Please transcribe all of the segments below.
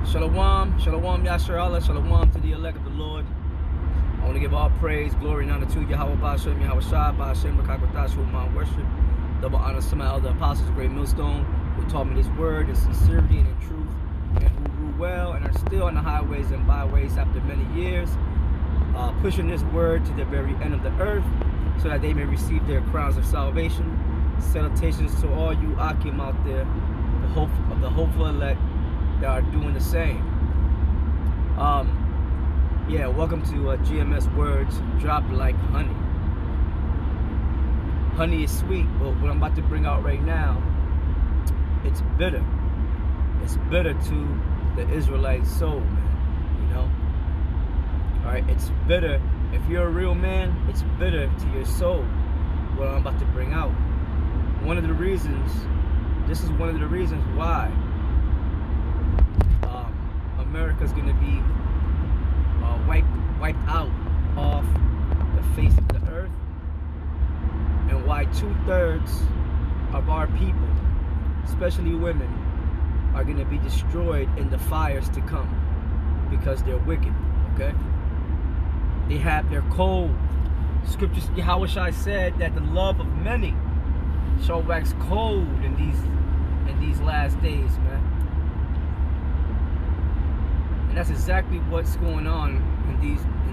Shalom, shalom, Yasher Allah, shalom to the elect of the Lord. I want to give all praise, glory, and honor to Yahweh Ba'ashem, Yahweh Shai, Ba'ashem, B'Kakwatash, who my worship. Double honor to my elder apostles, great millstone, who taught me this word in sincerity and in truth, and who rule well and are still on the highways and byways after many years, pushing this word to the very end of the earth, so that they may receive their crowns of salvation. Salutations to all you Akim out there, the hopeful elect that are doing the same. Yeah, welcome to GMS Words Drop Like Honey. Honey is sweet, but what I'm about to bring out right now, it's bitter. It's bitter to the Israelite soul, man, you know? Alright, it's bitter. If you're a real man, it's bitter to your soul, what I'm about to bring out. This is one of the reasons why America's gonna be wiped out off the face of the earth, and why 2/3 of our people, especially women, are gonna be destroyed in the fires to come because they're wicked. Okay, they're cold. Scriptures, Yahweh Shai said that the love of many shall wax cold in these last days, man. And that's exactly what's going on in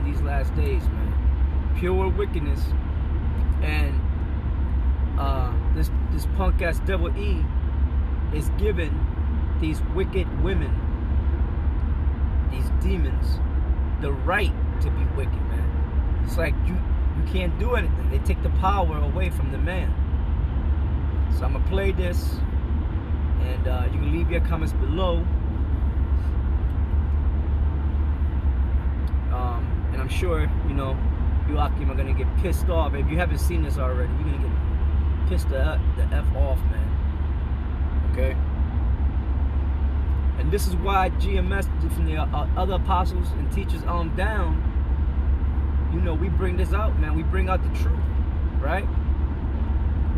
these last days, man. Pure wickedness, and this punk ass devil E is giving these wicked women, these demons, the right to be wicked, man. It's like you can't do anything. They take the power away from the man. So I'm gonna play this, and you can leave your comments below. And I'm sure, you know, you Akim are gonna get pissed off. If you haven't seen this already, you're gonna get pissed the F off, man. Okay? And this is why GMS, from the other apostles and teachers on down, you know, we bring this out, man. We bring out the truth, right?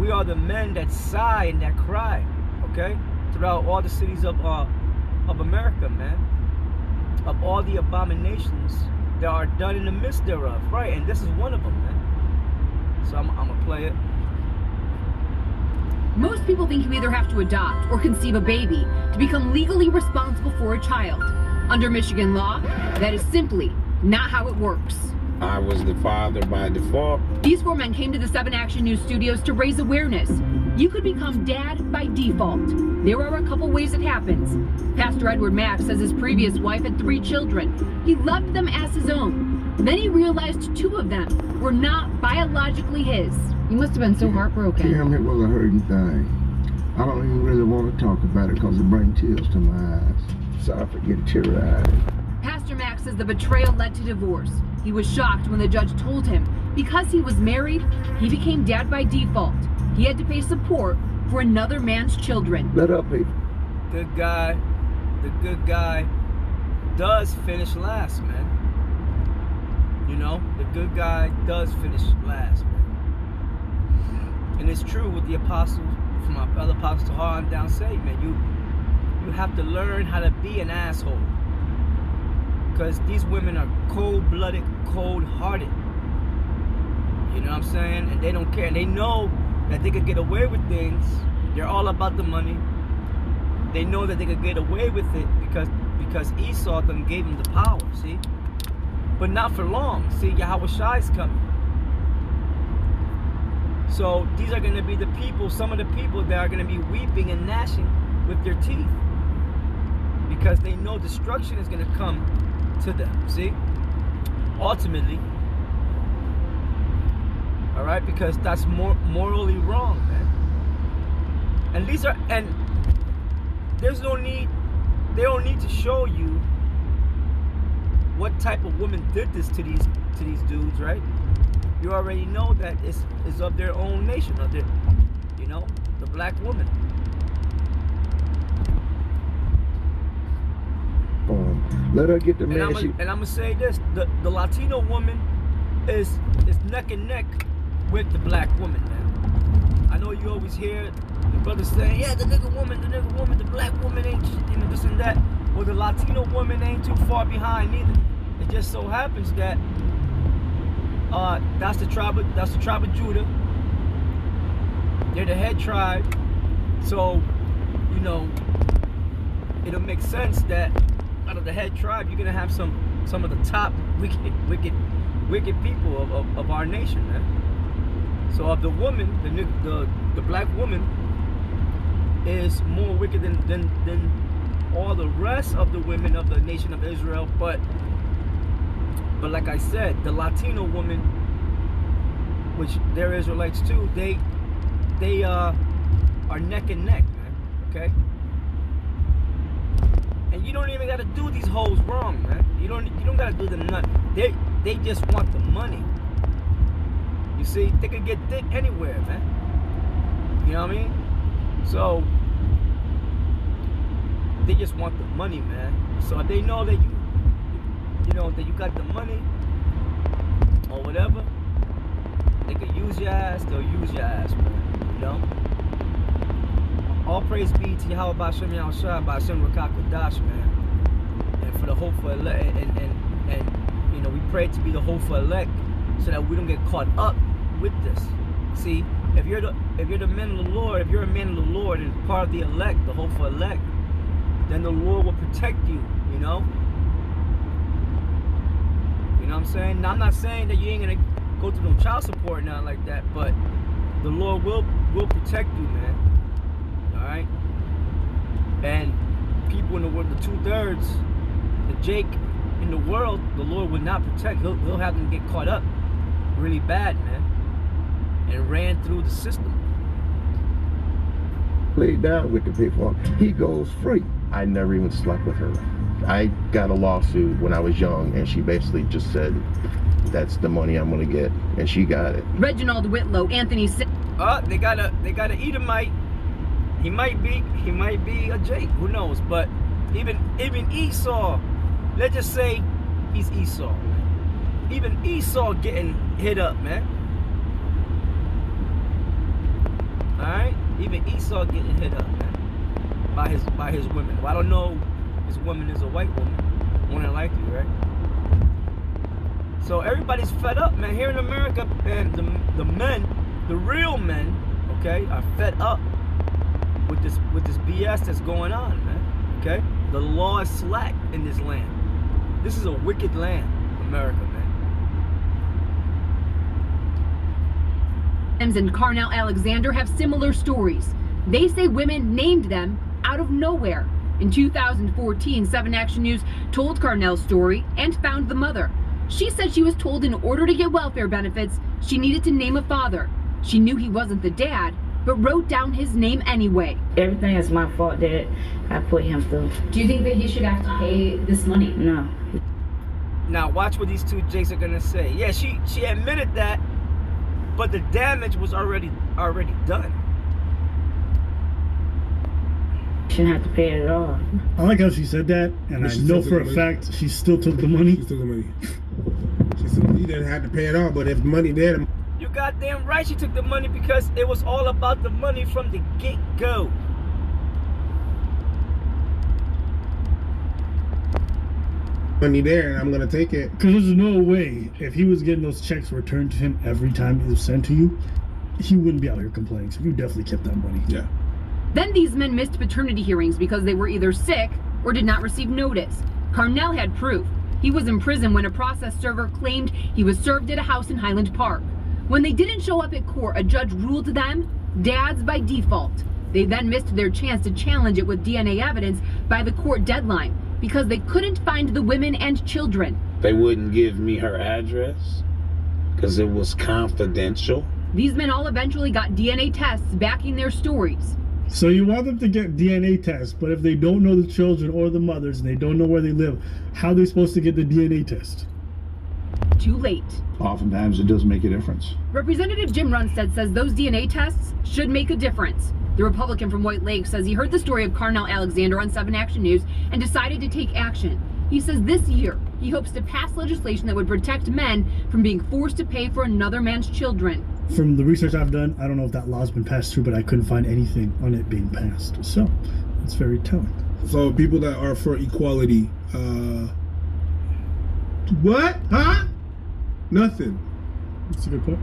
We are the men that sigh and that cry, okay? Throughout all the cities of America, man. Of all the abominations that are done in the midst thereof, right? And this is one of them, man. So I'm gonna play it. Most people think you either have to adopt or conceive a baby to become legally responsible for a child. Under Michigan law, that is simply not how it works. I was the father by default. These 4 men came to the 7 Action News studios to raise awareness. You could become dad by default. There are a couple ways it happens. Pastor Edward Mack says his previous wife had 3 children. He loved them as his own. Then he realized 2 of them were not biologically his. He must have been so heartbroken. Damn, it was a hurting thing. I don't even really want to talk about it because it brings tears to my eyes. Sorry for getting teary-eyed. Pastor Mack says the betrayal led to divorce. He was shocked when the judge told him because he was married, he became dad by default. He had to pay support for another man's children. Let up, people. The good guy does finish last, man. You know, the good guy does finish last, man. And it's true with the apostles, from my other apostles to on down say, man, you have to learn how to be an asshole. Because these women are cold-blooded, cold-hearted. You know what I'm saying? And they don't care. And they know that they could get away with things. They're all about the money. They know that they could get away with it because Esau them gave them the power, see? But not for long. See, Yahweh Shai's coming. So these are going to be the people, some of the people that are going to be weeping and gnashing with their teeth. Because they know destruction is going to come to them, see? Ultimately. Alright, because that's morally wrong, man. And there's no need, they don't need to show you what type of woman did this to these dudes, right? You already know that it's of their own nation, of their, you know, the black woman. Let her get the man. And I'm gonna say this: the Latino woman is neck and neck with the black woman now. I know know you always hear the brothers saying, yeah, the nigga woman, the black woman ain't, you know, this and that, or the Latino woman ain't too far behind either. It just so happens that that's the tribe of Judah. They're the head tribe, so you know it'll make sense that out of the head tribe, you're gonna have some of the top wicked people of our nation, man. So of the woman, the black woman is more wicked than all the rest of the women of the nation of Israel. But like I said, the Latino woman, which they're Israelites too, they are neck and neck, man. Okay. And you don't even gotta do these hoes wrong, man. You don't gotta do them nut. They just want the money. You see, they could get dick anywhere, man. You know what I mean? So they just want the money, man. So they know that you know that you got the money or whatever. They could use your ass. They'll use your ass, man. You know. All praise be to Yahweh B'Shem Yahushua B'Shem Rakakadash, man. And for the hopeful elect, and you know, we pray to be the hopeful elect, so that we don't get caught up with this. See, if you're the man of the Lord, if you're a man of the Lord and part of the elect, the hopeful elect, then the Lord will protect you. You know. You know what I'm saying? Now, I'm not saying that you ain't gonna go through no child support or nothing like that, but the Lord will protect you, man. Alright? And people in the world, the 2/3, the Jake in the world, the Lord will not protect. He'll have them get caught up really bad, man. And ran through the system. Laid down with the people. He goes free. I never even slept with her. I got a lawsuit when I was young, and she basically just said, that's the money I'm gonna get, and she got it. Reginald Whitlow, Anthony. They got a Edomite. He might be a Jake. Who knows? But even Esau, let's just say he's Esau, man. Even Esau getting hit up, man. All right, even Esau getting hit up, man, by his women. Well, I don't know. His woman is a white woman, more than likely, right? So everybody's fed up, man. Here in America, and the men, the real men, okay, are fed up with this BS that's going on, man. Okay, the law is slack in this land. This is a wicked land, America, man. And Carnell Alexander have similar stories. They say women named them out of nowhere. In 2014, 7 Action News told Carnell's story and found the mother. She said she was told in order to get welfare benefits, she needed to name a father. She knew he wasn't the dad, but wrote down his name anyway. Everything is my fault that I put him through. Do you think that he should have to pay this money? No. Now watch what these two Jakes are gonna say. Yeah, she admitted that, but the damage was already done. Shouldn't have to pay it at all. I like how she said that, and I know for a fact she still took the money. She took the money. She said he didn't have to pay it all, but if the money there, You goddamn right she took the money, because it was all about the money from the get-go. money there, and I'm gonna take it. Because there's no way, if he was getting those checks returned to him every time it was sent to you, he wouldn't be out here complaining. So you definitely kept that money. Yeah. Then these men missed paternity hearings because they were either sick or did not receive notice. Carnell had proof. He was in prison when a process server claimed he was served at a house in Highland Park. When they didn't show up at court, a judge ruled them dads by default. They then missed their chance to challenge it with DNA evidence by the court deadline because they couldn't find the women and children. They wouldn't give me her address because it was confidential. These men all eventually got DNA tests backing their stories. So you want them to get DNA tests, but if they don't know the children or the mothers and they don't know where they live, how are they supposed to get the DNA test? Too late. Oftentimes it does make a difference. Representative Jim Runstead says those DNA tests should make a difference. The Republican from White Lake says he heard the story of Carnell Alexander on 7 Action News and decided to take action. He says this year he hopes to pass legislation that would protect men from being forced to pay for another man's children. From the research I've done, I don't know if that law's been passed through, but I couldn't find anything on it being passed. So it's very telling. So people that are for equality, what? Huh? Nothing. That's a good point.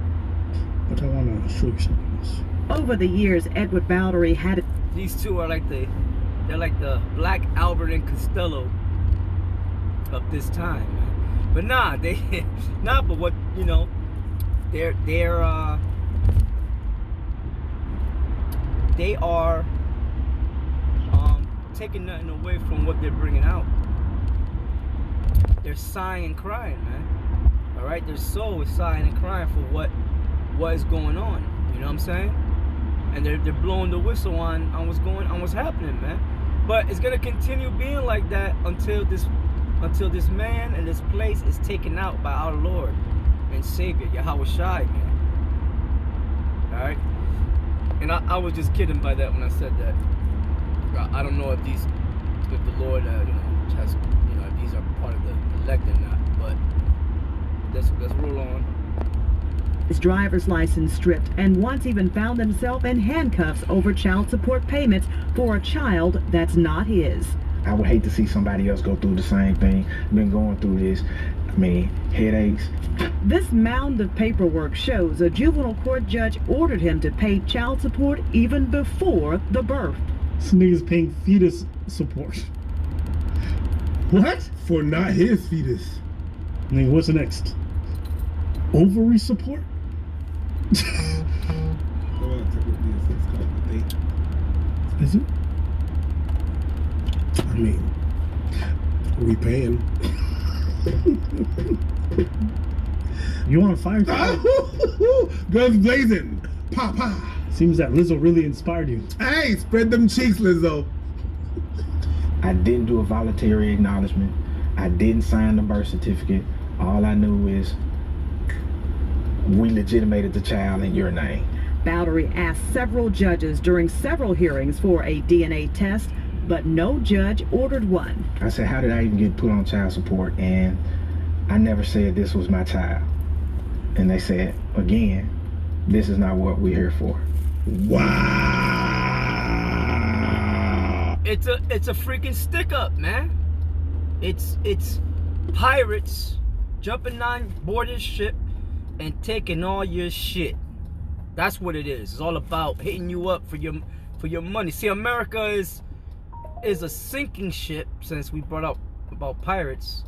But I want to show you something else. Over the years, Edward Bowdery had... These two are like they're like the Black Albert and Costello of this time, man. But nah, but what, you know, they are taking nothing away from what they're bringing out. They're sighing and crying, man. All right, their soul is sighing and crying for what is going on. You know what I'm saying? And they're blowing the whistle on what's happening, man. But it's gonna continue being like that until this man and this place is taken out by our Lord and Savior, Yahweh Shai, man. All right. And I was just kidding by that when I said that. I don't know if the Lord, has, if these are part of the elect or not. But let's roll on. his driver's license stripped and once even found himself in handcuffs over child support payments for a child that's not his. I would hate to see somebody else go through the same thing. Been going through this. I mean, headaches. This mound of paperwork shows a juvenile court judge ordered him to pay child support even before the birth. This nigga's paying fetus support. What? For not his fetus. Nigga, what's next? Ovary support? Is it? I mean, we paying. You on fire? Guns blazing. Pa pa. Seems that Lizzo really inspired you. Hey, spread them cheeks, Lizzo. I didn't do a voluntary acknowledgement. I didn't sign the birth certificate. All I knew is we legitimated the child in your name. Bowdery asked several judges during several hearings for a DNA test, but no judge ordered one. I said, how did I even get put on child support? And I never said this was my child. And they said, again, this is not what we're here for. Wow. It's a freaking stick up, man. It's pirates jumping on board this ship and taking all your shit. That's what it is. It's all about hitting you up for your money. See, America is a sinking ship. Since we brought up about pirates,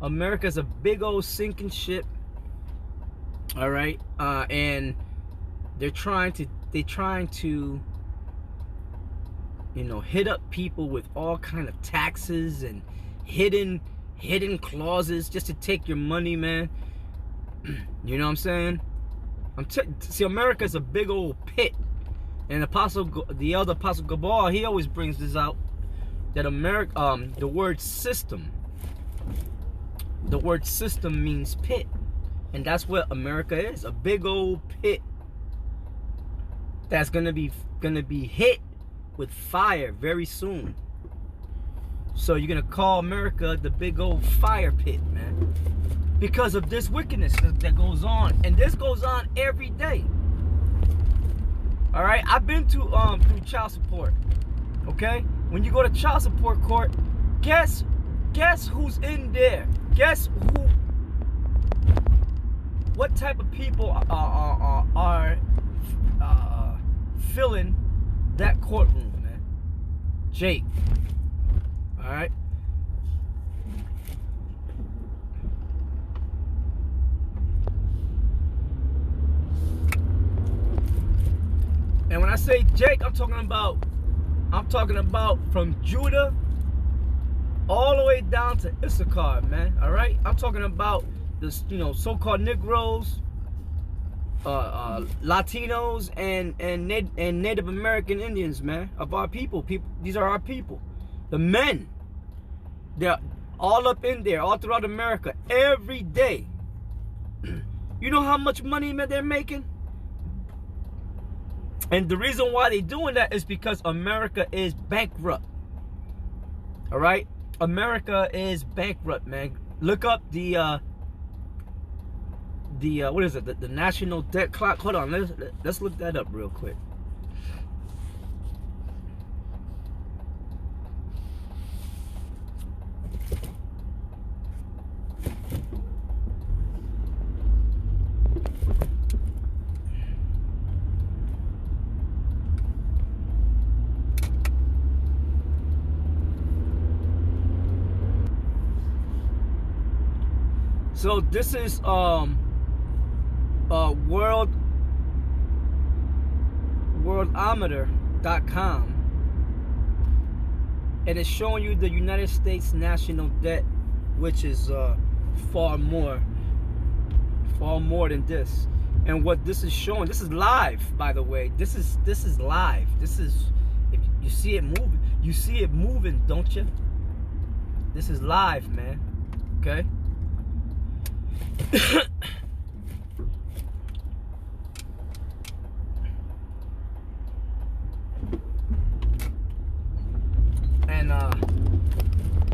America's a big old sinking ship. All right, and they're trying to hit up people with all kind of taxes and hidden clauses just to take your money, man. You know what I'm saying? See, America's a big old pit, and the elder Apostle Gabal, he always brings this out, that the word system means pit, and that's what America is, a big old pit that's gonna be hit with fire very soon. So you're gonna call America the big old fire pit, man, because of this wickedness that goes on, and this goes on every day. All right, I've been through child support. Okay, when you go to child support court, guess who's in there? Guess who? What type of people are filling that courtroom, man? Jake. All right. And when I say Jake, I'm talking about from Judah all the way down to Issachar, man. All right, I'm talking about this, so-called Negroes, Latinos, and Native American Indians, man, of our people. These are our people. The men, they're all up in there, all throughout America, every day. You know how much money, man, they're making? And the reason why they're doing that is because America is bankrupt. All right? America is bankrupt, man. Look up the what is it? The national debt clock. Hold on, let's look that up real quick. So this is worldometer.com, and it's showing you the United States national debt, which is far more than this. And what this is showing, this is live, by the way. This is live. This is, if you see it moving, don't you? This is live, man. Okay.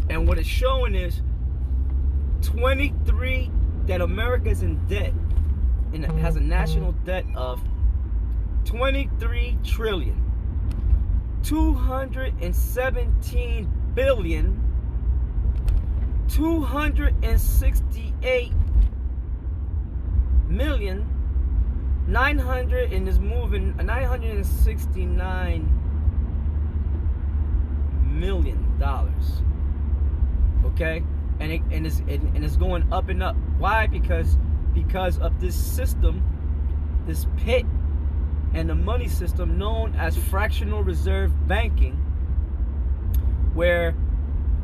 And what it's showing is 23 that America's in debt, and it has a national debt of 23 trillion 217 billion 268 million 900 and is moving $969 million. Okay, and it's going up and up. Why? Because of this system, this pit, and the money system known as fractional reserve banking, where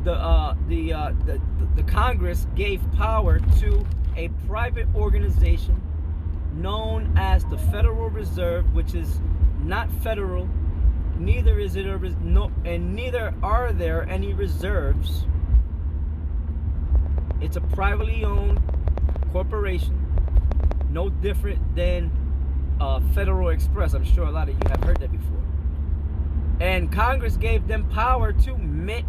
the Congress gave power to a private organization known as the Federal Reserve, which is not federal, neither is it and neither are there any reserves. It's a privately owned corporation, no different than Federal Express. I'm sure a lot of you have heard that before. And Congress gave them power to mint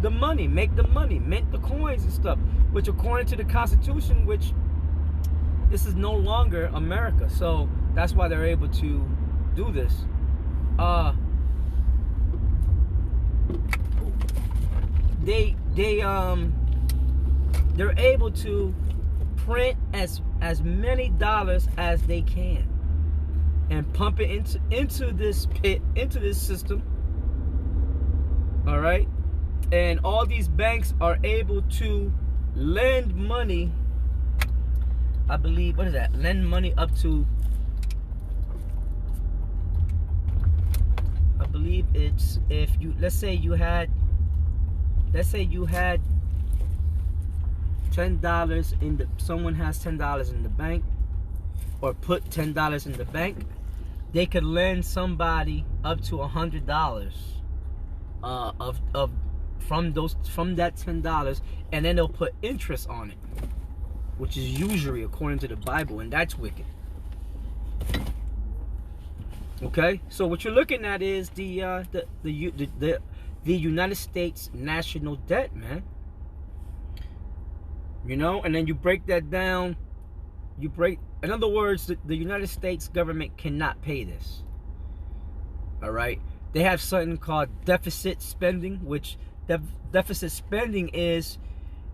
the money, make the money, mint the coins and stuff, which according to the Constitution, which this is no longer America. So that's why they're able to do this. They're able to print as many dollars as they can and pump it into this pit, into this system. All right, and all these banks are able to lend money. I believe, what is that? Lend money up to, I believe it's, if you, let's say you had $10 in the, someone has $10 in the bank, or put $10 in the bank, they could lend somebody up to $100 from that $10, and then they'll put interest on it, which is usury according to the Bible, and that's wicked. Okay, so what you're looking at is the United States national debt, man. You know, and then you break that down. In other words, the United States government cannot pay this. All right, they have something called deficit spending, which deficit spending is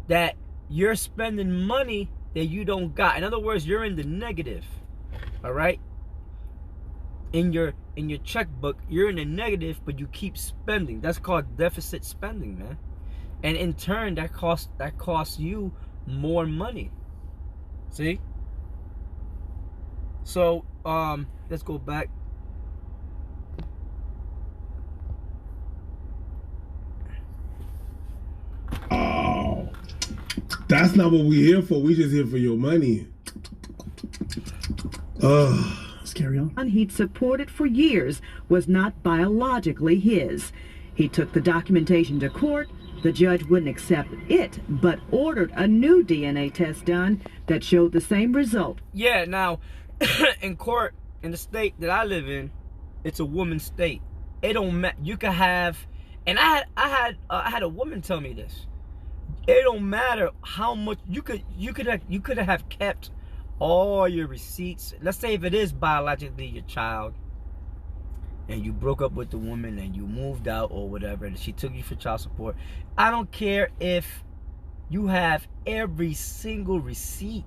that you're spending money that you don't got. In other words, you're in the negative. All right, in your checkbook, you're in the negative, but you keep spending. That's called deficit spending, man. And in turn, that costs you more money. See? So let's go back. Oh, that's not what we're here for. We just here for your money. Let's carry on. And he'd supported for years was not biologically his. He took the documentation to court. The judge wouldn't accept it, but ordered a new DNA test done that showed the same result. Yeah, now, in court, in the state that I live in, it's a woman's state. It don't matter. You can have, and I had a woman tell me this. It don't matter how much you could have kept all your receipts. Let's say if it is biologically your child, and you broke up with the woman and you moved out or whatever, and she took you for child support. I don't care if you have every single receipt.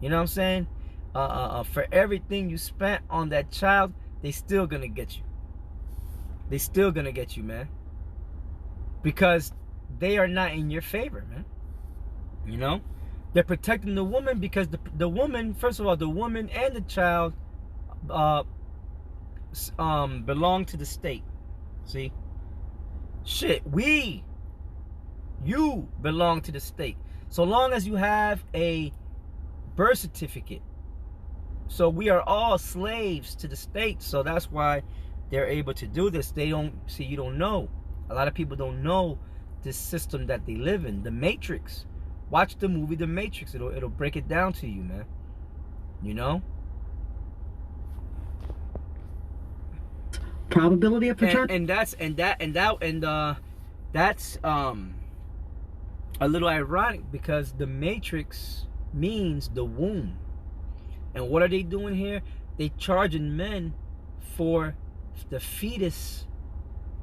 You know what I'm saying? For everything you spent on that child, they still gonna get you. They still gonna get you, man. Because they are not in your favor, man. You know? They're protecting the woman because the woman, first of all, the woman and the child belong to the state. See? Shit, you belong to the state. So long as you have a birth certificate. So we are all slaves to the state. So that's why they're able to do this. They don't, see, you don't know. A lot of people don't know this system that they live in. The Matrix. Watch the movie The Matrix. It'll break it down to you, man. You know? Probability of paternity. And that's a little ironic because the Matrix means the womb. And what are they doing here? They charging men for the fetus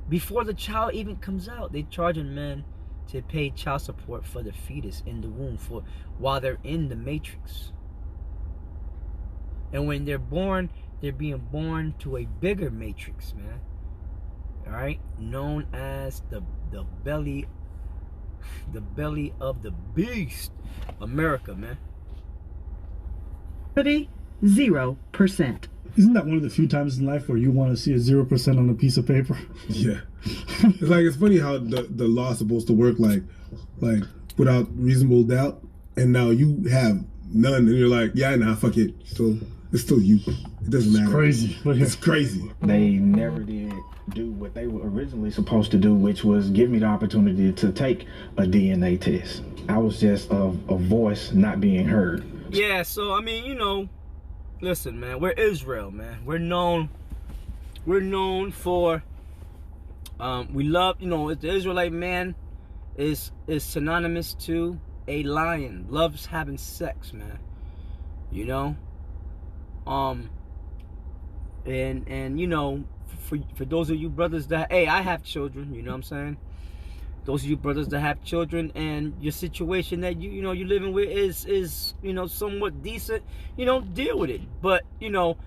before the child even comes out. They charging men to pay child support for the fetus in the womb for while they're in the Matrix. And when they're born, they're being born to a bigger matrix, man. All right, known as the belly of the beast, America, man. 0%. Isn't that one of the few times in life where you want to see a 0% on a piece of paper? Yeah. It's like, it's funny how the law is supposed to work like without reasonable doubt, and now you have none, and you're like, yeah, nah, fuck it. So it's still you. It doesn't matter. Crazy. It's crazy. They never did do what they were originally supposed to do, which was give me the opportunity to take a DNA test. I was just a voice not being heard. Yeah, so I mean, you know, listen, man, we're Israel, man. We're known for we love, you know, the Israelite man is synonymous to a lion. Loves having sex, man. You know? And you know, for those of you brothers that, hey, I have children, you know what I'm saying? Those of you brothers that have children and your situation that you know you're living with is you know somewhat decent, you know, deal with it. But you know,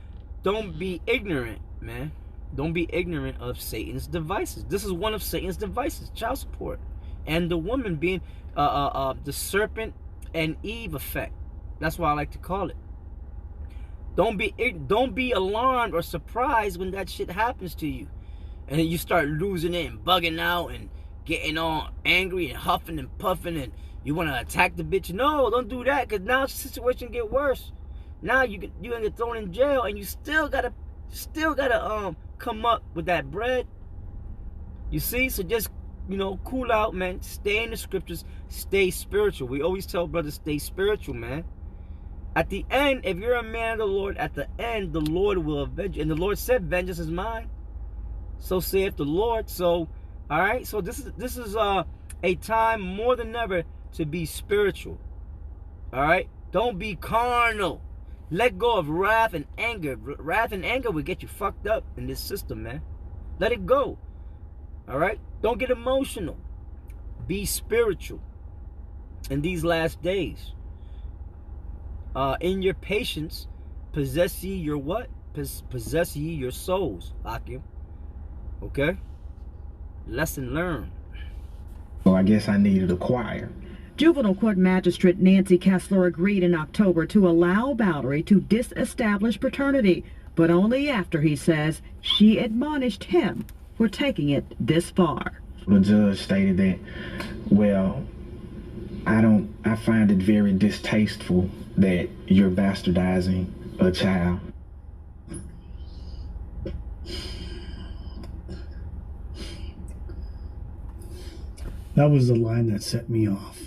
don't be ignorant, man. Don't be ignorant of Satan's devices. This is one of Satan's devices, child support, and the woman being the serpent and Eve effect. That's what I like to call it. Don't be alarmed or surprised when that shit happens to you, and then you start losing it and bugging out and getting all angry and huffing and puffing and you want to attack the bitch. No, don't do that, because now the situation get worse. Now you're gonna get thrown in jail, and you still gotta come up with that bread. You see? So just, you know, cool out, man. Stay in the scriptures. Stay spiritual. We always tell brothers, stay spiritual, man. At the end, if you're a man of the Lord, at the end, the Lord will avenge you. And the Lord said, vengeance is mine. So saith the Lord. So, all right. So this is a time more than ever to be spiritual. All right. Don't be carnal. Let go of wrath and anger. Wrath and anger will get you fucked up in this system, man. Let it go. All right. Don't get emotional. Be spiritual in these last days. In your patience, possess ye your what? Possess ye your souls, Akim. Okay? Lesson learned. So I guess I needed a choir. Juvenile court magistrate Nancy Kessler agreed in October to allow Bowery to disestablish paternity, but only after, he says, she admonished him for taking it this far. The judge stated that, well, I find it very distasteful that you're bastardizing a child. That was the line that set me off.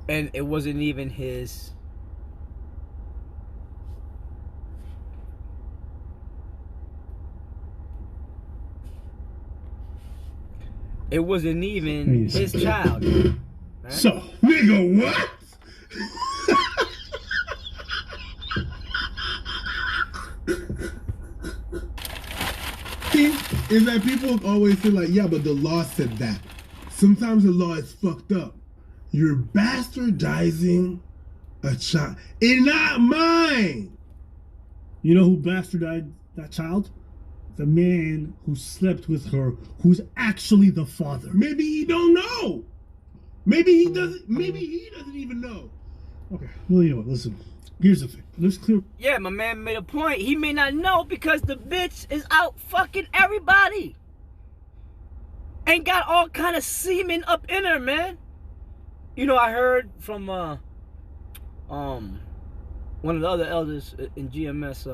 And it wasn't even his. It wasn't even his child. Right? So, Nigga, what? thing is that people always say like, yeah, but the law said that. Sometimes the law is fucked up. You're bastardizing a child. It's not mine. You know who bastardized that child? The man who slept with her, who's actually the father. Maybe he don't know. Maybe he doesn't even know. Okay, well, you know what, listen. Here's the thing. Let's clear. Yeah, my man made a point. He may not know because the bitch is out fucking everybody. And got all kind of semen up in her, man. You know, I heard from one of the other elders in GMS,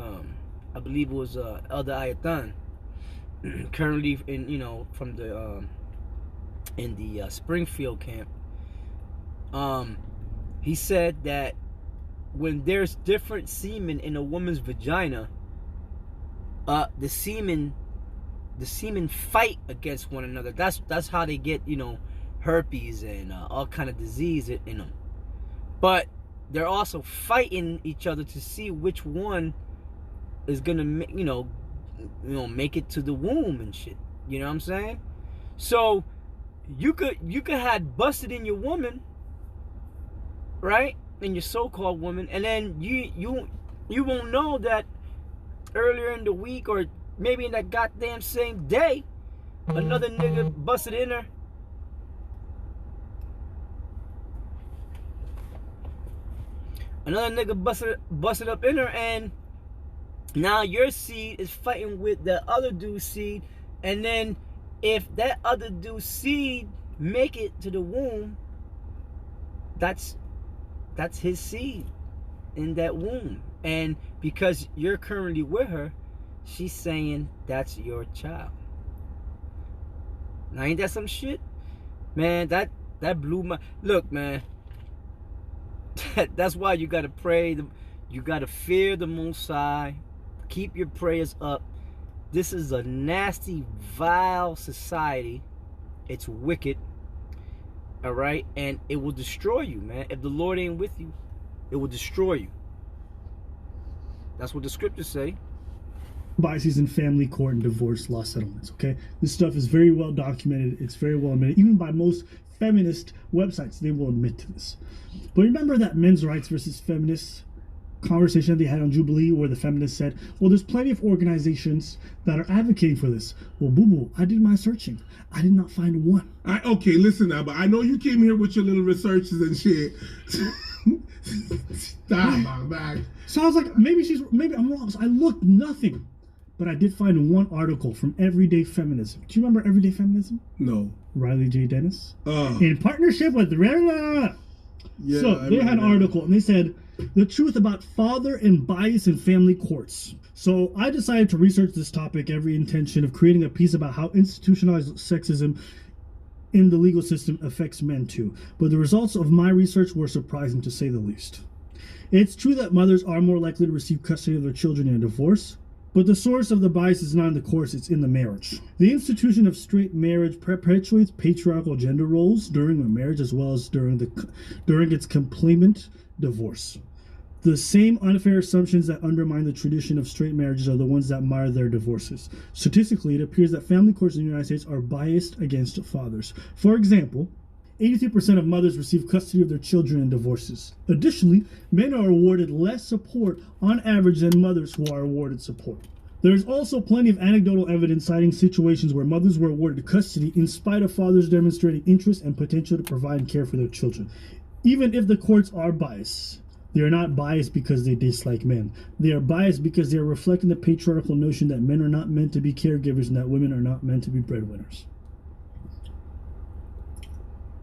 I believe it was Elder Ayathan, currently in, you know, from the in the Springfield camp. He said that when there's different semen in a woman's vagina, the semen fight against one another. That's how they get, you know, herpes and all kind of disease in them. But they're also fighting each other to see which one is gonna, make it to the womb and shit. You know what I'm saying? So you could have busted in your woman, right? In your so-called woman, and then you won't know that earlier in the week or maybe in that goddamn same day, another nigga busted in her. Another nigga busted up in her, and now your seed is fighting with the other dude's seed, and then if that other dude's seed make it to the womb, that's his seed in that womb. And because you're currently with her, she's saying that's your child. Now ain't that some shit? Man, that blew my... Look, man. That's why you gotta pray. You gotta fear the Most High. Keep your prayers up. This is a nasty, vile society. It's wicked. Alright? And it will destroy you, man. If the Lord ain't with you, it will destroy you. That's what the scriptures say. Biases in family court and divorce law settlements, okay? This stuff is very well documented. It's very well admitted. Even by most feminist websites, they will admit to this. But remember that men's rights versus feminists conversation they had on Jubilee, where the feminists said, well, there's plenty of organizations that are advocating for this. Well, boo-boo, I did my searching. I did not find one. Okay, listen now, but I know you came here with your little researches and shit. Stop, my back. So I was like, maybe I'm wrong. So I looked nothing. But I did find one article from Everyday Feminism. Do you remember Everyday Feminism? No. Riley J. Dennis? In partnership with Rella. Yeah, so they had an article and they said, the truth about father and bias in family courts. So I decided to research this topic, every intention of creating a piece about how institutionalized sexism in the legal system affects men too. But the results of my research were surprising, to say the least. It's true that mothers are more likely to receive custody of their children in a divorce, but the source of the bias is not in the courts, it's in the marriage. The institution of straight marriage perpetuates patriarchal gender roles during the marriage as well as during its complement, divorce. The same unfair assumptions that undermine the tradition of straight marriages are the ones that mar their divorces. Statistically, it appears that family courts in the United States are biased against fathers. For example, 83% of mothers receive custody of their children in divorces. Additionally, men are awarded less support on average than mothers who are awarded support. There is also plenty of anecdotal evidence citing situations where mothers were awarded custody in spite of fathers demonstrating interest and potential to provide and care for their children. Even if the courts are biased, they are not biased because they dislike men. They are biased because they are reflecting the patriarchal notion that men are not meant to be caregivers and that women are not meant to be breadwinners.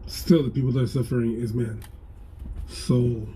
Still, the people that are suffering is men. So...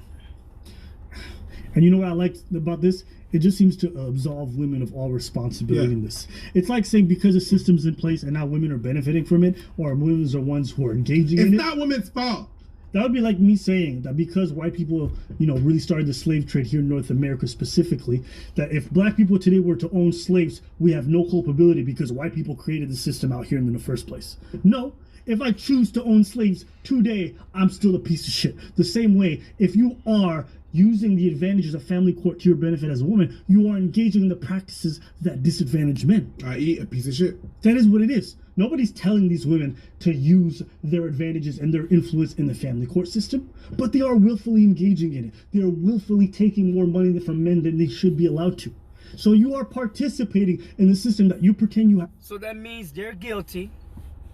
And you know what I like about this? It just seems to absolve women of all responsibility in this. It's like saying because the system's in place and now women are benefiting from it, or women are ones who are engaging in it. It's not women's fault. That would be like me saying that because white people, really started the slave trade here in North America specifically, that if black people today were to own slaves, we have no culpability because white people created the system out here in the first place. No. If I choose to own slaves today, I'm still a piece of shit. The same way, if you are using the advantages of family court to your benefit as a woman, you are engaging in the practices that disadvantage men. I.e. a piece of shit. That is what it is. Nobody's telling these women to use their advantages and their influence in the family court system, but they are willfully engaging in it. They are willfully taking more money from men than they should be allowed to. So you are participating in the system that you pretend you have. So that means they're guilty,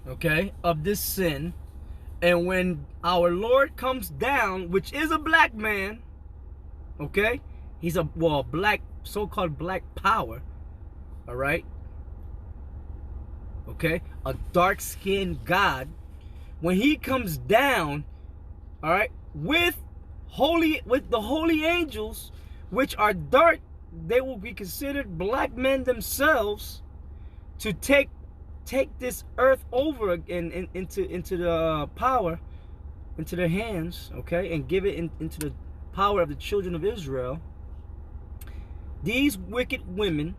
okay, of this sin. And when our Lord comes down, which is a black man, okay, he's a, well, black, so-called black power, all right, okay, a dark-skinned God, when he comes down, all right, with the holy angels, which are dark, they will be considered black men themselves, to take this earth over again into the power, into their hands, okay, and give it into the power of the children of Israel. These wicked women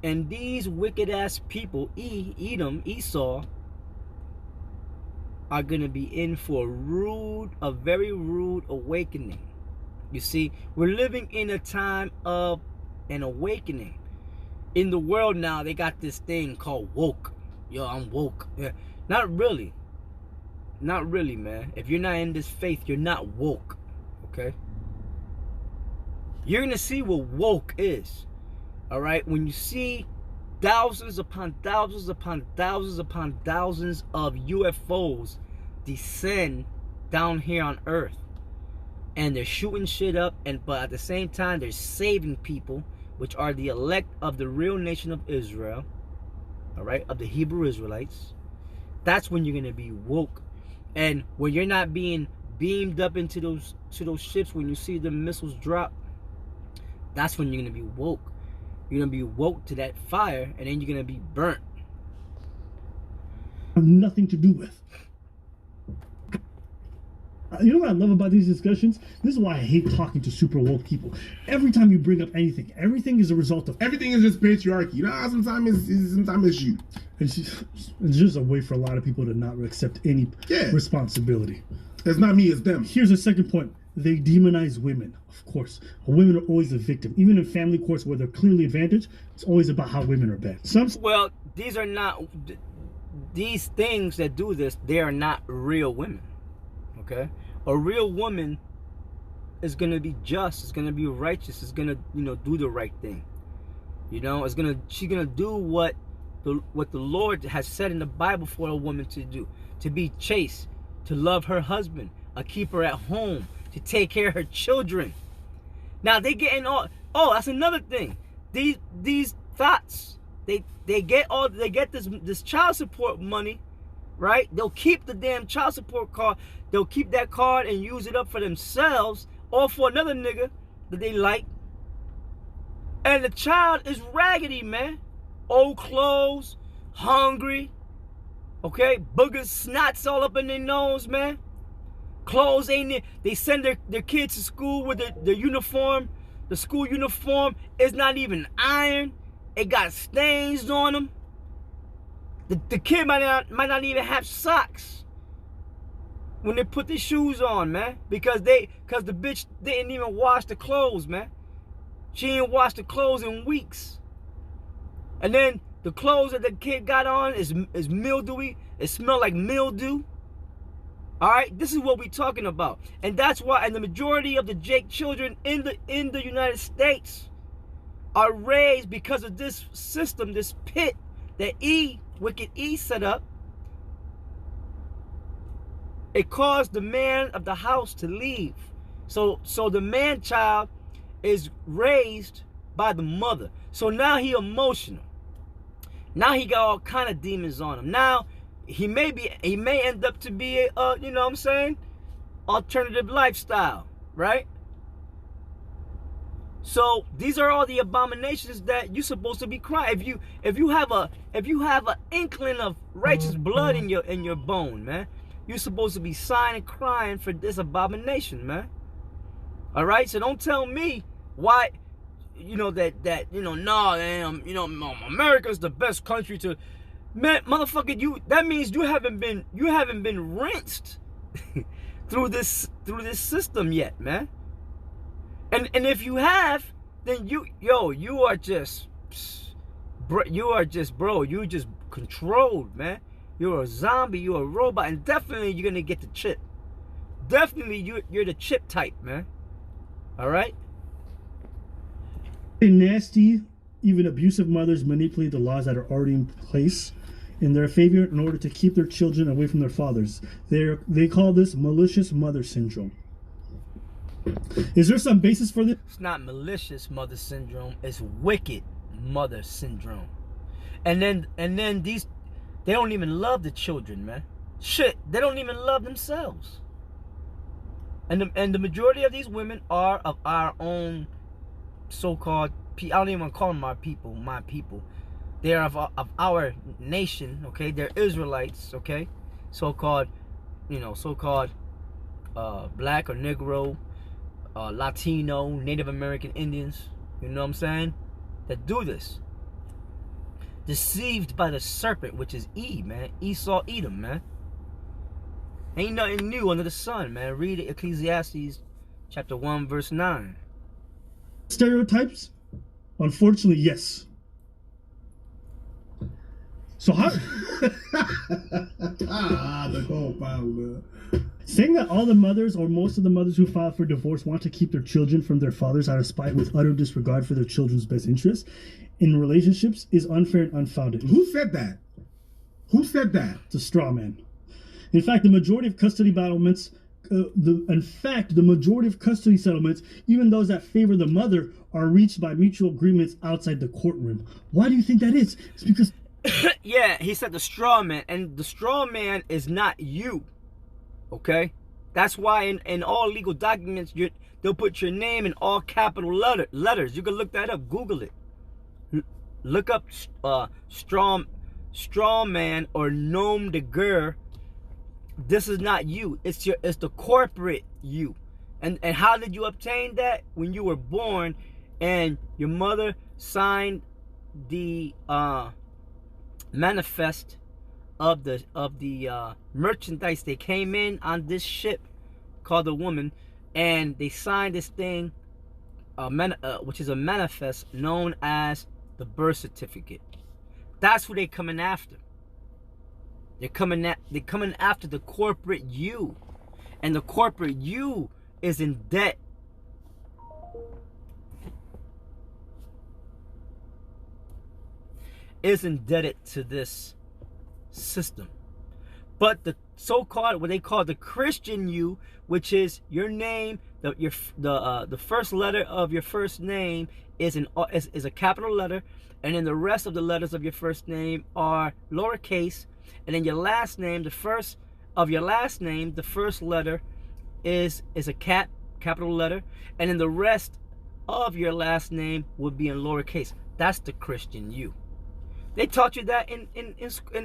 and these wicked ass people, Edom, Esau, are gonna be in for a very rude awakening. You see, we're living in a time of an awakening. In the world now, they got this thing called woke. Yo, I'm woke. Yeah, not really. Not really, man. If you're not in this faith, you're not woke. Okay? You're gonna see what woke is. Alright? When you see thousands upon thousands upon thousands upon thousands of UFOs descend down here on Earth, and they're shooting shit up, but at the same time they're saving people, which are the elect of the real nation of Israel, all right, of the Hebrew Israelites. That's when you're gonna be woke. And when you're not being beamed up into those ships, when you see the missiles drop, that's when you're gonna be woke. You're gonna be woke to that fire, and then you're gonna be burnt. Have nothing to do with. You know what I love about these discussions? This is why I hate talking to super woke people. Every time you bring up anything, everything is a result of... Everything is just patriarchy. You know how sometimes it's you. It's just a way for a lot of people to not accept any responsibility. It's not me, it's them. Here's a second point. They demonize women, of course. Women are always a victim. Even in family courts where they're clearly advantaged, it's always about how women are bad. Well, these are not... These things that do this, they are not real women. Okay? A real woman is gonna be just, is gonna be righteous, is gonna, do the right thing. She's gonna do what the Lord has said in the Bible for a woman to do. To be chaste, to love her husband, a keeper at home, to take care of her children. Now they getting all, that's another thing. These thoughts, they get this child support money, right? They'll keep the damn child support card. They'll keep that card and use it up for themselves or for another nigga that they like. And the child is raggedy, man. Old clothes, hungry, okay? Boogers, snots all up in their nose, man. Clothes ain't there. They send their kids to school with the uniform. The school uniform is not even ironed. It got stains on them. The kid might not even have socks when they put their shoes on, man. Because the bitch didn't even wash the clothes, man. She ain't washed the clothes in weeks. And then the clothes that the kid got on is mildewy. It smell like mildew. All right, this is what we're talking about. And that's why, and the majority of the Jake children in the United States are raised because of this system, this pit that Wicked E set up. It caused the man of the house to leave. So the man child is raised by the mother. So now he emotional. Now he got all kind of demons on him. Now he may end up to be a you know what I'm saying, alternative lifestyle, right? So these are all the abominations that you're supposed to be crying. If you have an inkling of righteous blood in your bone, man, you're supposed to be sighing and crying for this abomination, man. All right, so don't tell me why, America's the best country to, man, motherfucker. That means you haven't been rinsed through this system yet, man. And if you have, then you are just controlled, man. You're a zombie, you're a robot, and definitely you're gonna get the chip. Definitely you're the chip type, man. All right. Nasty, even abusive mothers manipulate the laws that are already in place in their favor in order to keep their children away from their fathers. They call this malicious mother syndrome. Is there some basis for this? It's not malicious mother syndrome. It's wicked mother syndrome. And then these, they don't even love the children, man. Shit, they don't even love themselves. And the majority of these women are of our own so-called, I don't even want to call them my people. They are of our nation, okay? They're Israelites, okay? So-called black or Negro, Latino, Native American Indians, you know what I'm saying? That do this. Deceived by the serpent, which is Eve, man. Esau, Edom, man. Ain't nothing new under the sun, man. Read Ecclesiastes chapter 1, verse 9. Stereotypes? Unfortunately, yes. So how? The whole file. Saying that all the mothers or most of the mothers who file for divorce want to keep their children from their fathers out of spite with utter disregard for their children's best interests in relationships is unfair and unfounded. Who said that? Who said that? It's a straw man. In fact, the majority of custody settlements, the majority of custody settlements, even those that favor the mother, are reached by mutual agreements outside the courtroom. Why do you think that is? It's because... Yeah, he said the straw man, and the straw man is not you. Okay? That's why in all legal documents, they'll put your name in all capital letters. You can look that up. Google it. Look up straw man or nom de guerre. This is not you. It's the corporate you. And how did you obtain that? When you were born and your mother signed the manifest of the merchandise. They came in on this ship called the Woman, and they signed this thing, which is a manifest known as the birth certificate. That's who they coming after. They're coming after the corporate you, and the corporate you is in debt. Is indebted to this system. But the so-called, what they call the Christian you, which is your name, the first letter of your first name is a capital letter, and then the rest of the letters of your first name are lowercase, and then your last name, the first of your last name, the first letter is a capital letter, and then the rest of your last name would be in lowercase. That's the Christian you. They taught you that in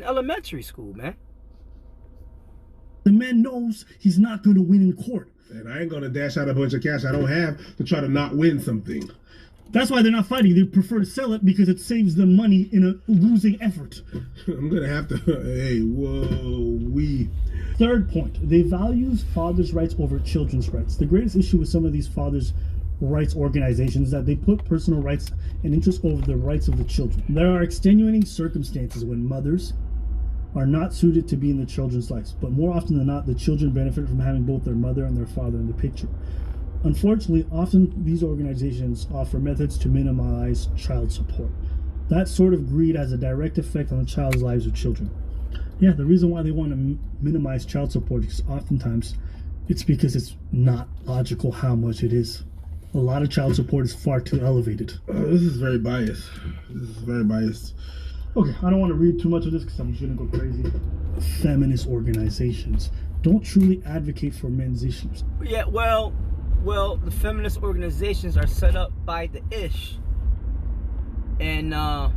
elementary school, man. The man knows he's not going to win in court. And I ain't going to dash out a bunch of cash I don't have to try to not win something. That's why they're not fighting. They prefer to sell it because it saves them money in a losing effort. I'm going to have to... Hey, whoa, Third point. They value fathers' rights over children's rights. The greatest issue with some of these fathers' rights organizations is that they put personal rights and interests over the rights of the children. There are extenuating circumstances when mothers are not suited to be in the children's lives, but more often than not, the children benefit from having both their mother and their father in the picture. Unfortunately, often these organizations offer methods to minimize child support. That sort of greed has a direct effect on the child's lives of children. Yeah, the reason why they want to minimize child support is oftentimes it's because it's not logical how much it is. A lot of child support is far too elevated. This is very biased. Okay, I don't want to read too much of this because I'm just going to go crazy. Feminist organizations don't truly advocate for men's issues. Yeah, well, the feminist organizations are set up by the Ish. And I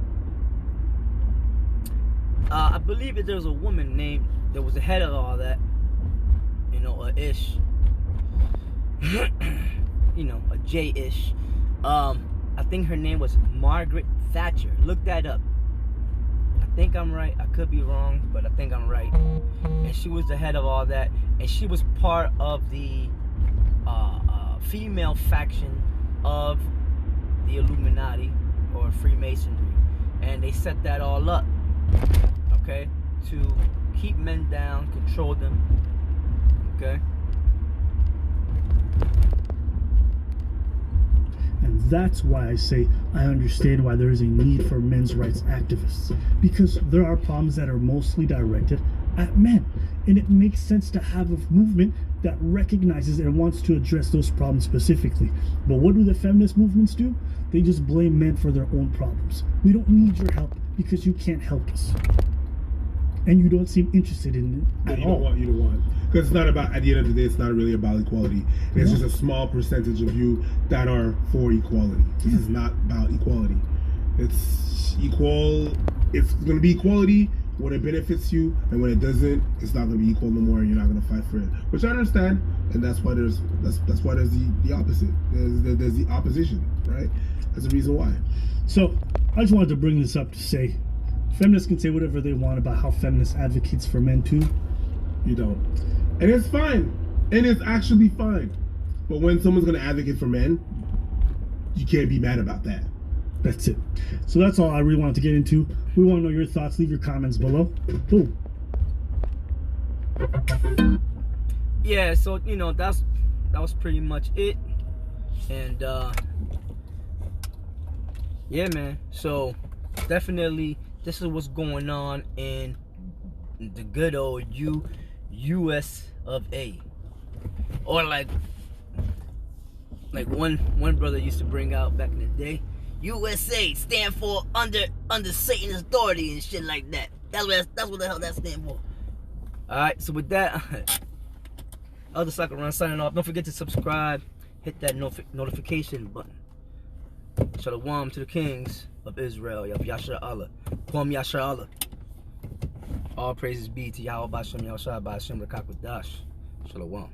believe that there was a woman named, that was the head of all that. You know, a Ish. You know, a J-ish. I think her name was Margaret Thatcher. Look that up. I think I'm right. I could be wrong, but I think I'm right. And she was the head of all that. And she was part of the female faction of the Illuminati or Freemasonry, and they set that all up, okay, to keep men down, control them, okay. And that's why I say I understand why there is a need for men's rights activists, because there are problems that are mostly directed at men, and it makes sense to have a movement that recognizes and wants to address those problems specifically. But what do the feminist movements do? They just blame men for their own problems. We don't need your help because you can't help us, and you don't seem interested in it at all. You don't want. Because it's not about, at the end of the day, it's not really about equality. It's just a small percentage of you that are for equality. This is not about equality. It's equal. It's going to be equality when it benefits you, and when it doesn't, it's not going to be equal no more, and you're not going to fight for it. Which I understand, and that's why there's the opposite. There's the opposition, right? That's the reason why. So I just wanted to bring this up to say, feminists can say whatever they want about how feminists advocates for men too. You don't. And it's fine. And it's actually fine. But when someone's going to advocate for men, you can't be mad about that. That's it. So that's all I really wanted to get into. We want to know your thoughts. Leave your comments below. Boom. Yeah, so, you know, that was pretty much it. And, yeah, man. So, definitely, this is what's going on in the good old US of A. Or like one brother used to bring out back in the day, USA stand for under Satan's authority and shit like that. That's what the hell that stand for. Alright, so with that, Elder Sakaran signing off. Don't forget to subscribe, hit that notification button. Shalom to the kings of Israel, Yasha Allah. Kwam Yasha Allah. All praises be to Yahweh Bashem Yahushua Bashem Rakakwadash. Shalom.